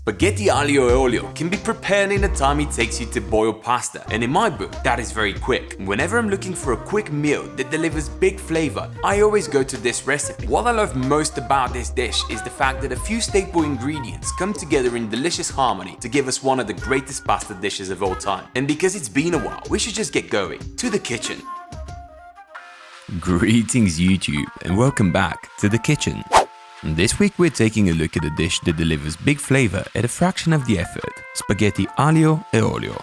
Spaghetti aglio e olio can be prepared in the time it takes you to boil pasta, and in my book, that is very quick. Whenever I'm looking for a quick meal that delivers big flavor, I always go to this recipe. What I love most about this dish is the fact that a few staple ingredients come together in delicious harmony to give us one of the greatest pasta dishes of all time. And because it's been a while, we should just get going. To the kitchen. Greetings YouTube and welcome back to the kitchen. This week we're taking a look at a dish that delivers big flavor at a fraction of the effort, spaghetti aglio e olio.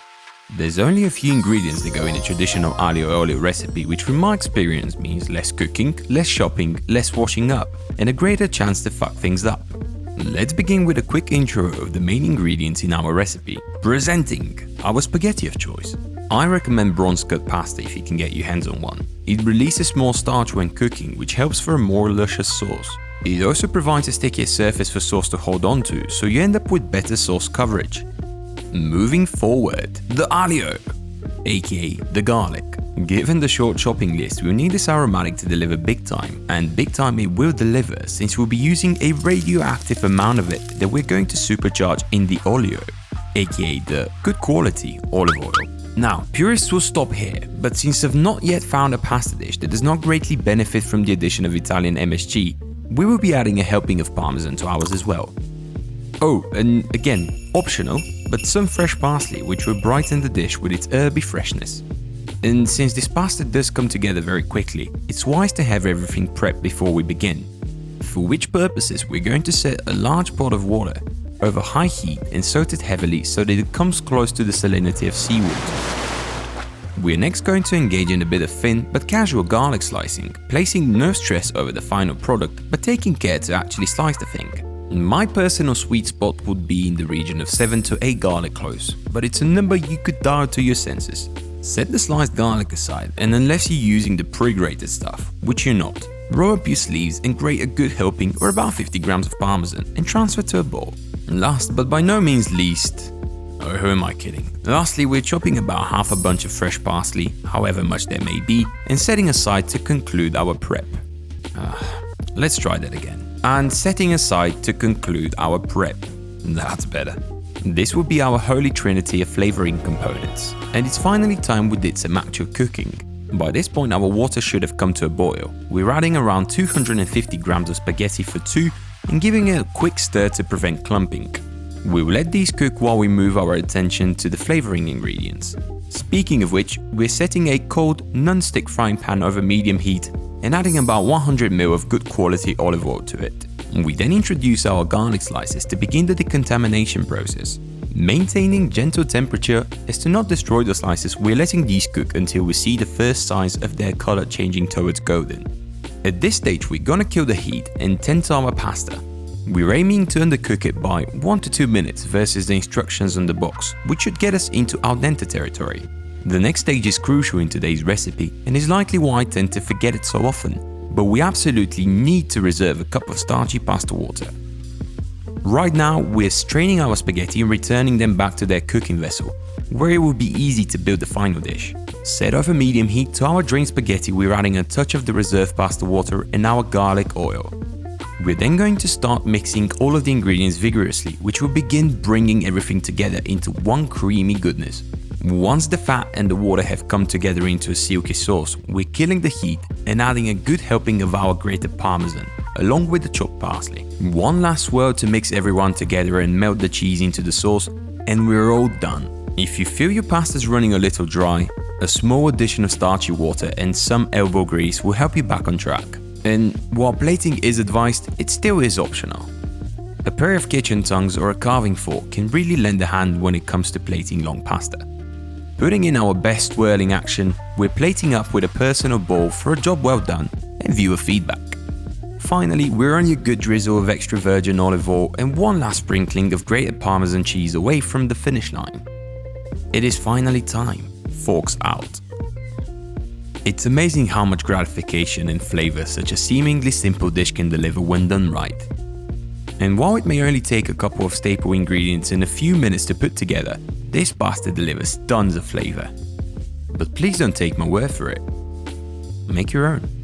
There's only a few ingredients that go in a traditional aglio e olio recipe, which from my experience means less cooking, less shopping, less washing up, and a greater chance to fuck things up. Let's begin with a quick intro of the main ingredients in our recipe. Presenting our spaghetti of choice. I recommend bronze cut pasta if you can get your hands on one. It releases more starch when cooking, which helps for a more luscious sauce. It also provides a stickier surface for sauce to hold on to, so you end up with better sauce coverage. Moving forward, the aglio, aka the garlic. Given the short chopping list, we'll need this aromatic to deliver big time, and big time it will deliver since we'll be using a radioactive amount of it that we're going to supercharge in the olio, aka the good quality olive oil. Now, purists will stop here, but since I've not yet found a pasta dish that does not greatly benefit from the addition of Italian MSG, we will be adding a helping of parmesan to ours as well. Oh, and again, optional, but some fresh parsley which will brighten the dish with its herby freshness. And since this pasta does come together very quickly, it's wise to have everything prepped before we begin. For which purposes we're going to set a large pot of water over high heat and soak it heavily so that it comes close to the salinity of seawater. We're next going to engage in a bit of thin but casual garlic slicing, placing no stress over the final product but taking care to actually slice the thing. My personal sweet spot would be in the region of 7 to 8 garlic cloves, but it's a number you could dial to your senses. Set the sliced garlic aside, and unless you're using the pre-grated stuff, which you're not, roll up your sleeves and grate a good helping or about 50 grams of parmesan and transfer to a bowl. And last but by no means least, oh, who am I kidding? Lastly, we're chopping about half a bunch of fresh parsley, however much there may be, and setting aside to conclude our prep. Let's try that again. And setting aside to conclude our prep. That's better. This will be our holy trinity of flavoring components, and it's finally time we did some actual cooking. By this point our water should have come to a boil. We're adding around 250 grams of spaghetti for two and giving it a quick stir to prevent clumping. We will let these cook while we move our attention to the flavoring ingredients. Speaking of which, we're setting a cold non-stick frying pan over medium heat and adding about 100 ml of good quality olive oil to it. We then introduce our garlic slices to begin the decontamination process. Maintaining gentle temperature as to not destroy the slices, we're letting these cook until we see the first signs of their color changing towards golden. At this stage we're gonna kill the heat and tend to our pasta. We're aiming to undercook it by 1 to 2 minutes versus the instructions on the box, which should get us into al dente territory. The next stage is crucial in today's recipe and is likely why I tend to forget it so often, but we absolutely need to reserve a cup of starchy pasta water. Right now we're straining our spaghetti and returning them back to their cooking vessel, where it will be easy to build the final dish. Set over medium heat to our drained spaghetti, we're adding a touch of the reserved pasta water and our garlic oil. We're then going to start mixing all of the ingredients vigorously, which will begin bringing everything together into one creamy goodness. Once the fat and the water have come together into a silky sauce, we're killing the heat and adding a good helping of our grated parmesan, along with the chopped parsley. One last swirl to mix everyone together and melt the cheese into the sauce, and we're all done. If you feel your pasta's running a little dry, a small addition of starchy water and some elbow grease will help you back on track. And while plating is advised, it still is optional. A pair of kitchen tongs or a carving fork can really lend a hand when it comes to plating long pasta. Putting in our best swirling action, we're plating up with a personal bowl for a job well done and viewer feedback. Finally, we're on your good drizzle of extra virgin olive oil and one last sprinkling of grated parmesan cheese away from the finish line. It is finally time. Forks out. It's amazing how much gratification and flavor such a seemingly simple dish can deliver when done right. And while it may only take a couple of staple ingredients and a few minutes to put together, this pasta delivers tons of flavor. But please don't take my word for it. Make your own.